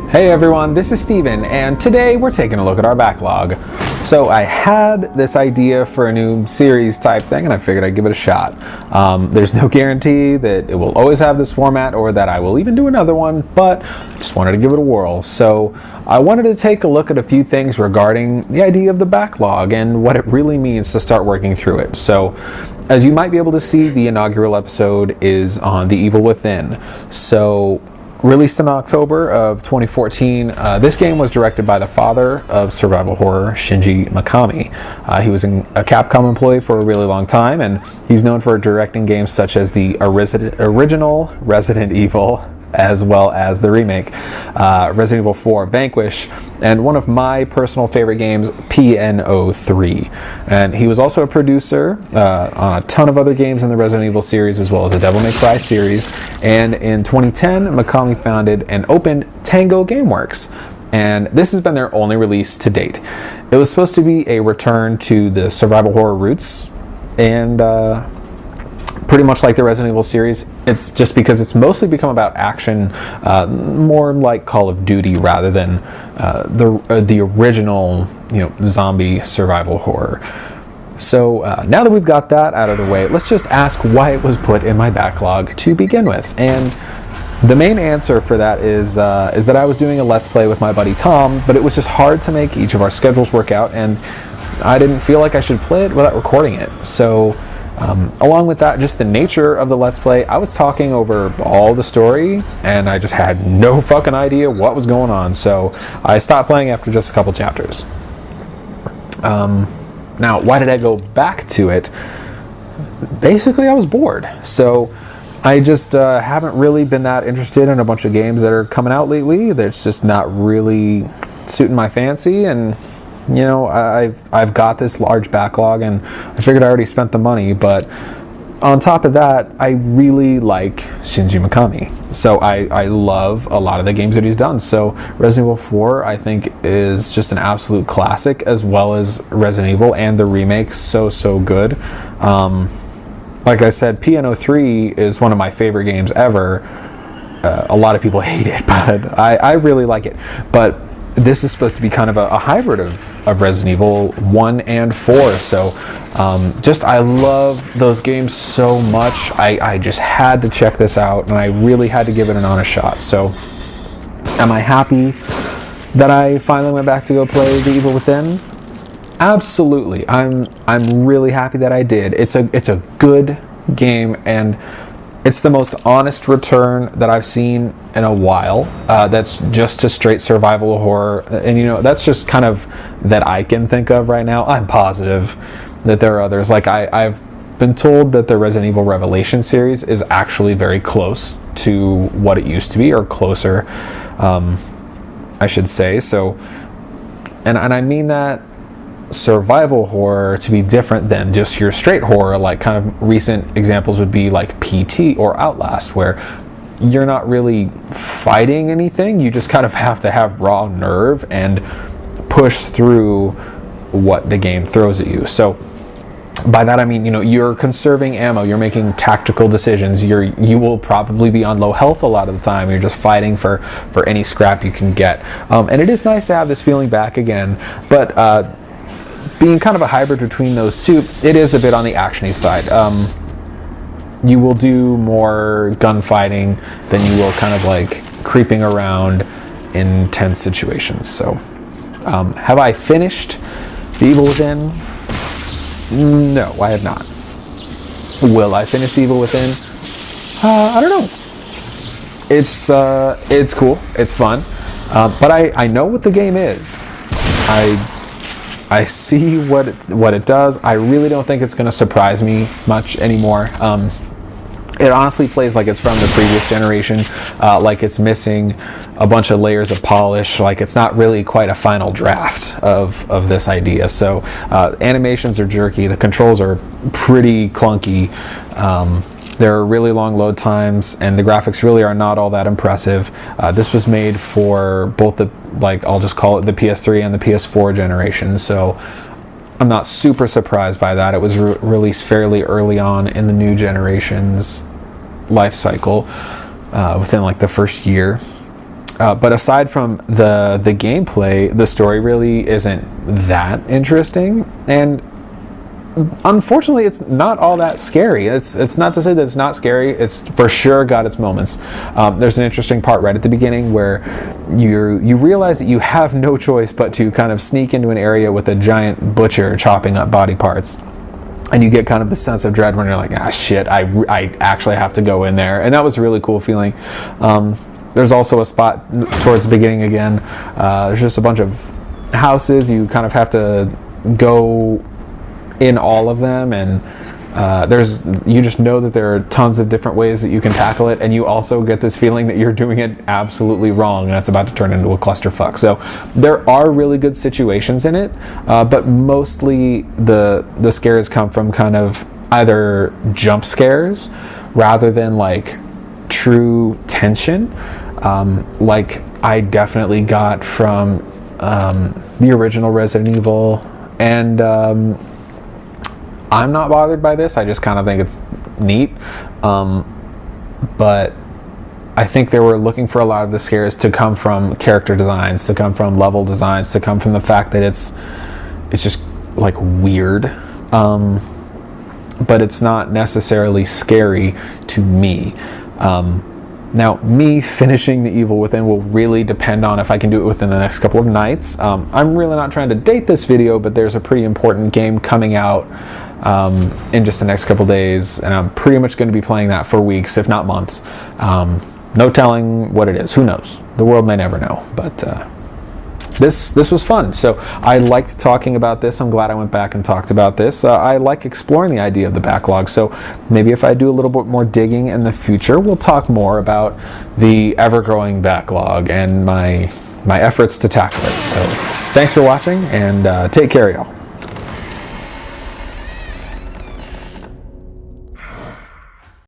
Hey everyone, this is Steven, and today we're taking a look at our backlog. So I had this idea for a new series type thing, and I figured I'd give it a shot. There's no guarantee that it will always have this format or that I will even do another one, but just wanted to give it a whirl. So I wanted to take a look at a few things regarding the idea of the backlog and what it really means to start working through it. So as you might be able to see, the inaugural episode is on The Evil Within. So released in October of 2014, this game was directed by the father of survival horror, Shinji Mikami. He was a Capcom employee for a really long time, and he's known for directing games such as the original Resident Evil, as well as the remake, Resident Evil 4 Vanquish, and one of my personal favorite games, PNO3. And he was also a producer on a ton of other games in the Resident Evil series, as well as the Devil May Cry series. And in 2010, Mikami founded and opened Tango Gameworks, and this has been their only release to date. It was supposed to be a return to the survival horror roots, and pretty much like the Resident Evil series, it's just because it's mostly become about action, more like Call of Duty rather than the original, zombie survival horror. So now that we've got that out of the way, let's just ask why it was put in my backlog to begin with. And the main answer for that is that I was doing a Let's Play with my buddy Tom, but it was just hard to make each of our schedules work out, and I didn't feel like I should play it without recording it. So along with that, just the nature of the Let's Play, I was talking over all the story, and I just had no fucking idea what was going on, so I stopped playing after just a couple chapters. Now, why did I go back to it? Basically, I was bored, so I just haven't really been that interested in a bunch of games that are coming out lately. That's just not really suiting my fancy, and I've got this large backlog, and I figured I already spent the money, but on top of that, I really like Shinji Mikami. So I love a lot of the games that he's done. So Resident Evil 4, I think, is just an absolute classic, as well as Resident Evil, and the remake, so good. Like I said, PNO3 is one of my favorite games ever. A lot of people hate it, but I really like it. But this is supposed to be kind of a hybrid of Resident Evil 1 and 4, so I love those games so much. I just had to check this out, and I really had to give it an honest shot. So am I happy that I finally went back to go play The Evil Within? Absolutely. I'm really happy that I did. It's a good game, and it's the most honest return that I've seen in a while. That's just a straight survival horror, and that's just kind of that I can think of right now. I'm positive that there are others. Like I've been told that the Resident Evil Revelation series is actually very close to what it used to be, or closer, I should say. So, and I mean that survival horror to be different than just your straight horror. Like, kind of recent examples would be like PT or Outlast, where you're not really fighting anything, you just kind of have to have raw nerve and push through what the game throws at you. So by that I mean, you're conserving ammo, you're making tactical decisions, you will probably be on low health a lot of the time, you're just fighting for any scrap you can get. And it is nice to have this feeling back again, but being kind of a hybrid between those two, it is a bit on the actiony side. You will do more gunfighting than you will kind of like creeping around in tense situations. So, have I finished The Evil Within? No, I have not. Will I finish The Evil Within? I don't know. It's cool, it's fun, but I know what the game is. I see what it does. I really don't think it's going to surprise me much anymore. It honestly plays like it's from the previous generation, like it's missing a bunch of layers of polish, like it's not really quite a final draft of this idea. So animations are jerky, the controls are pretty clunky, there are really long load times, and the graphics really are not all that impressive. This was made for both I'll just call it the PS3 and the PS4 generation, so I'm not super surprised by that. It was released fairly early on in the new generation's life cycle, within like the first year. But aside from the gameplay, the story really isn't that interesting, and unfortunately it's not all that scary. It's not to say that it's not scary. It's for sure got its moments. There's an interesting part right at the beginning where you realize that you have no choice but to kind of sneak into an area with a giant butcher chopping up body parts, and you get kind of the sense of dread when you're like, ah shit, I actually have to go in there. And that was a really cool feeling. There's also a spot towards the beginning again. There's just a bunch of houses. You kind of have to go in all of them, and you just know that there are tons of different ways that you can tackle it, and you also get this feeling that you're doing it absolutely wrong and it's about to turn into a clusterfuck. So there are really good situations in it, but mostly the scares come from kind of either jump scares rather than like true tension, like I definitely got from the original Resident Evil. And I'm not bothered by this. I just kind of think it's neat. But I think they were looking for a lot of the scares to come from character designs, to come from level designs, to come from the fact that it's just like weird. But it's not necessarily scary to me. Now, me finishing The Evil Within will really depend on if I can do it within the next couple of nights. I'm really not trying to date this video, but there's a pretty important game coming out in just the next couple days, and I'm pretty much going to be playing that for weeks, if not months. No telling what it is. Who knows? The world may never know, but this was fun. So I liked talking about this. I'm glad I went back and talked about this. I like exploring the idea of the backlog. So maybe if I do a little bit more digging in the future, we'll talk more about the ever-growing backlog and my efforts to tackle it. So thanks for watching, and take care, y'all.